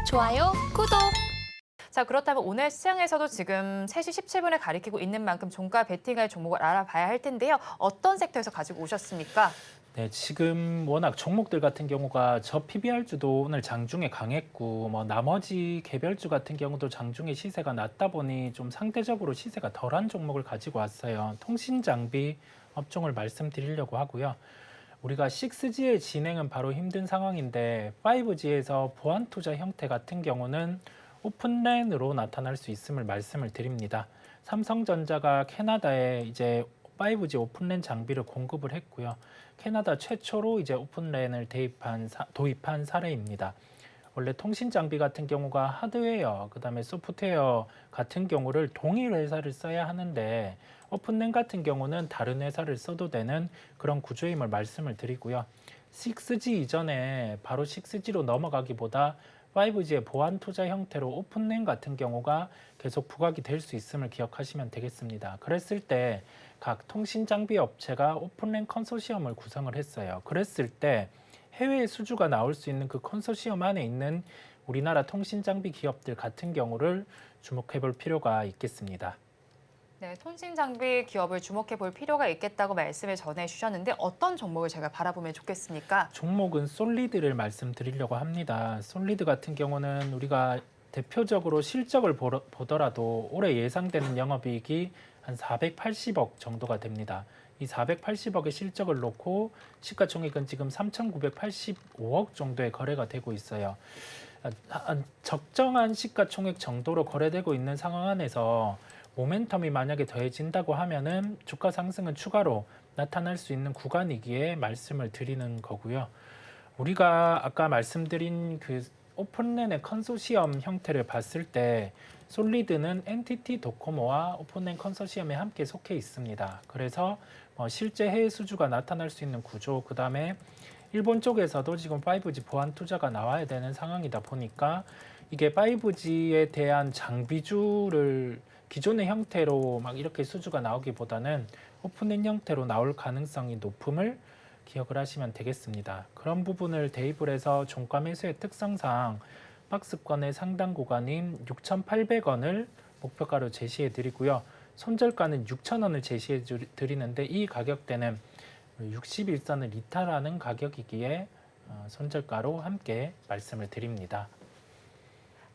좋아요, 구독! 자, 그렇다면 오늘 시장에서도 지금 3시 17분에 가리키고 있는 만큼 종가 베팅할 종목을 알아봐야 할 텐데요. 어떤 섹터에서 가지고 오셨습니까? 네, 지금 워낙 종목들 같은 경우가 저 PBR주도 오늘 장중에 강했고, 나머지 개별주 같은 경우도 장중에 시세가 낮다 보니 좀 상대적으로 시세가 덜한 종목을 가지고 왔어요. 통신 장비 업종을 말씀드리려고 하고요. 우리가 6G의 진행은 바로 힘든 상황인데 5G에서 보안 투자 형태 같은 경우는 오픈랜으로 나타날 수 있음을 말씀을 드립니다. 삼성전자가 캐나다에 이제 5G 오픈랜 장비를 공급을 했고요. 캐나다 최초로 이제 오픈랜을 도입한 사례입니다. 원래 통신 장비 같은 경우가 하드웨어, 그다음에 소프트웨어 같은 경우를 동일 회사를 써야 하는데 오픈랜 같은 경우는 다른 회사를 써도 되는 그런 구조임을 말씀을 드리고요. 6G 이전에 바로 6G로 넘어가기보다 5G의 보안 투자 형태로 오픈랜 같은 경우가 계속 부각이 될 수 있음을 기억하시면 되겠습니다. 그랬을 때 각 통신 장비 업체가 오픈랜 컨소시엄을 구성을 했어요. 그랬을 때 해외 수주가 나올 수 있는 그 컨소시엄 안에 있는 우리나라 통신 장비 기업들 같은 경우를 주목해 볼 필요가 있겠습니다. 네, 통신 장비 기업을 주목해 볼 필요가 있겠다고 말씀을 전해 주셨는데 어떤 종목을 제가 바라보면 좋겠습니까? 종목은 솔리드를 말씀드리려고 합니다. 솔리드 같은 경우는 우리가 대표적으로 실적을 보더라도 올해 예상되는 영업이익이 한 480억 정도가 됩니다. 이 480억의 실적을 놓고 시가총액은 지금 3,985억 정도의 거래가 되고 있어요. 적정한 시가총액 정도로 거래되고 있는 상황 안에서 모멘텀이 만약에 더해진다고 하면은 주가 상승은 추가로 나타날 수 있는 구간이기에 말씀을 드리는 거고요. 우리가 아까 말씀드린 그 오픈랜의 컨소시엄 형태를 봤을 때 솔리드는 NTT 도코모와 오픈랜 컨소시엄에 함께 속해 있습니다. 그래서 실제 해외 수주가 나타날 수 있는 구조, 그 다음에 일본 쪽에서도 지금 5G 보안 투자가 나와야 되는 상황이다 보니까 이게 5G에 대한 장비주를 기존의 형태로 막 이렇게 수주가 나오기보다는 오픈랜 형태로 나올 가능성이 높음을 기억을 하시면 되겠습니다. 그런 부분을 대입을 해서 종가 매수의 특성상 박스권의 상단 구간인 6,800원을 목표가로 제시해 드리고요. 손절가는 6,000원을 제시해 드리는데 이 가격대는 61선을 이탈하는 가격이기에 손절가로 함께 말씀을 드립니다.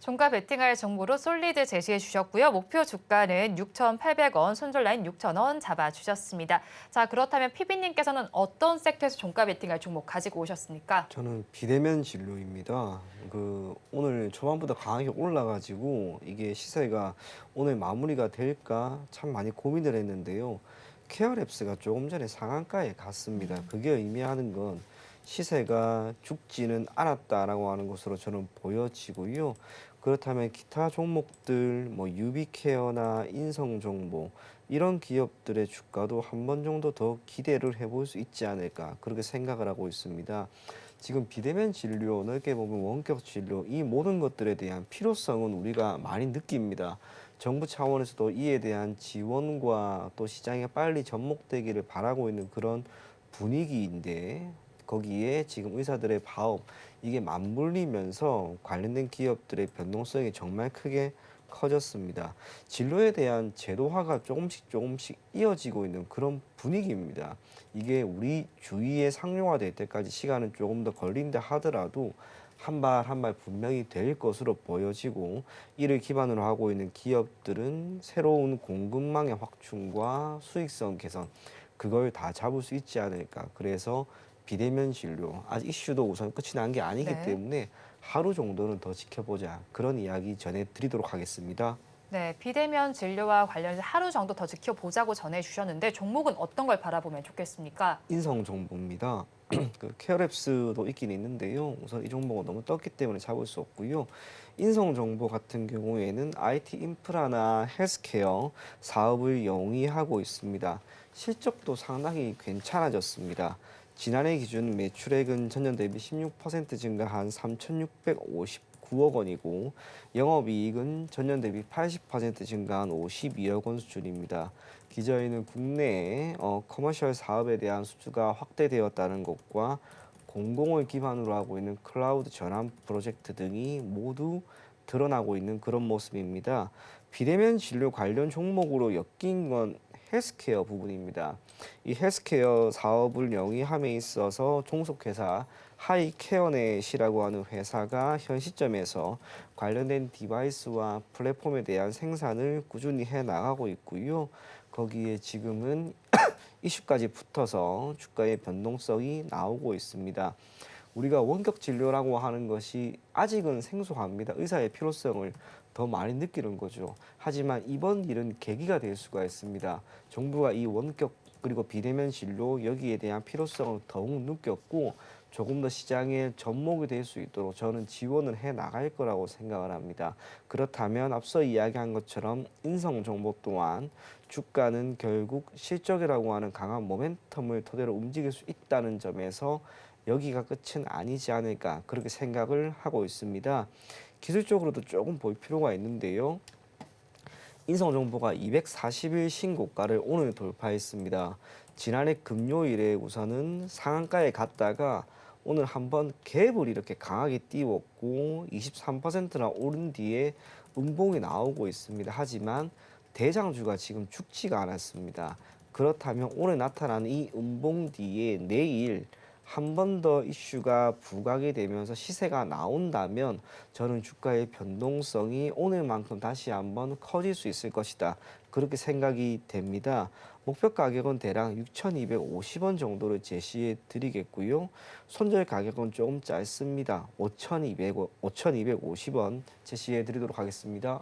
종가 베팅할 정보로 솔리드 제시해 주셨고요. 목표 주가는 6,800원, 손절 라인 6,000원 잡아주셨습니다. 자, 그렇다면 PB님께서는 어떤 섹터에서 종가 베팅할 종목 가지고 오셨습니까? 저는 비대면 진료입니다. 오늘 초반부터 강하게 올라가지고 이게 시세가 오늘 마무리가 될까 참 많이 고민을 했는데요. 케어랩스가 조금 전에 상한가에 갔습니다. 그게 의미하는 건 시세가 죽지는 않았다라고 하는 것으로 저는 보여지고요. 그렇다면 기타 종목들, 유비케어나 인성정보 이런 기업들의 주가도 한 번 정도 더 기대를 해볼 수 있지 않을까 그렇게 생각을 하고 있습니다. 지금 비대면 진료, 넓게 보면 원격 진료 이 모든 것들에 대한 필요성은 우리가 많이 느낍니다. 정부 차원에서도 이에 대한 지원과 또 시장에 빨리 접목되기를 바라고 있는 그런 분위기인데 거기에 지금 의사들의 파업 이게 맞물리면서 관련된 기업들의 변동성이 정말 크게 커졌습니다. 진로에 대한 제도화가 조금씩 이어지고 있는 그런 분위기입니다. 이게 우리 주위에 상용화될 때까지 시간은 조금 더 걸린다 하더라도 한 발 한 발 분명히 될 것으로 보여지고 이를 기반으로 하고 있는 기업들은 새로운 공급망의 확충과 수익성 개선 그걸 다 잡을 수 있지 않을까. 그래서 비대면 진료 아직 이슈도 우선 끝이 난 게 아니기 네. 때문에 하루 정도는 더 지켜보자 그런 이야기 전해드리도록 하겠습니다. 네, 비대면 진료와 관련해서 하루 정도 더 지켜보자고 전해 주셨는데 종목은 어떤 걸 바라보면 좋겠습니까? 인성정보입니다. 케어랩스도 있긴 있는데요. 우선 이 종목은 너무 떴기 때문에 잡을 수 없고요. 인성정보 같은 경우에는 IT 인프라나 헬스케어 사업을 영위하고 있습니다. 실적도 상당히 괜찮아졌습니다. 지난해 기준 매출액은 전년 대비 16% 증가한 3,659억 원이고 영업이익은 전년 대비 80% 증가한 52억 원 수준입니다. 기저에는 국내에 커머셜 사업에 대한 수주가 확대되었다는 것과 공공을 기반으로 하고 있는 클라우드 전환 프로젝트 등이 모두 드러나고 있는 그런 모습입니다. 비대면 진료 관련 종목으로 엮인 건 헬스케어 부분입니다. 이 헬스케어 사업을 영위함에 있어서 종속회사 하이케어넷이라고 하는 회사가 현 시점에서 관련된 디바이스와 플랫폼에 대한 생산을 꾸준히 해 나가고 있고요. 거기에 지금은 이슈까지 붙어서 주가의 변동성이 나오고 있습니다. 우리가 원격 진료라고 하는 것이 아직은 생소합니다. 의사의 필요성을 더 많이 느끼는 거죠. 하지만 이번 일은 계기가 될 수가 있습니다. 정부가 이 원격 그리고 비대면 진료 여기에 대한 필요성을 더욱 느꼈고 조금 더 시장의 접목이 될 수 있도록 저는 지원을 해 나갈 거라고 생각을 합니다. 그렇다면 앞서 이야기한 것처럼 인성 정보 또한 주가는 결국 실적이라고 하는 강한 모멘텀을 토대로 움직일 수 있다는 점에서 여기가 끝은 아니지 않을까 그렇게 생각을 하고 있습니다. 기술적으로도 조금 볼 필요가 있는데요. 인성정보가 240일 신고가를 오늘 돌파했습니다. 지난해 금요일에 우선은 상한가에 갔다가 오늘 한번 갭을 이렇게 강하게 띄웠고 23%나 오른 뒤에 음봉이 나오고 있습니다. 하지만 대장주가 지금 죽지가 않았습니다. 그렇다면 오늘 나타나는 이 음봉 뒤에 내일 한 번 더 이슈가 부각이 되면서 시세가 나온다면 저는 주가의 변동성이 오늘만큼 다시 한번 커질 수 있을 것이다. 그렇게 생각이 됩니다. 목표 가격은 대략 6,250원 정도를 제시해 드리겠고요. 손절 가격은 조금 짧습니다. 5,250원 제시해 드리도록 하겠습니다.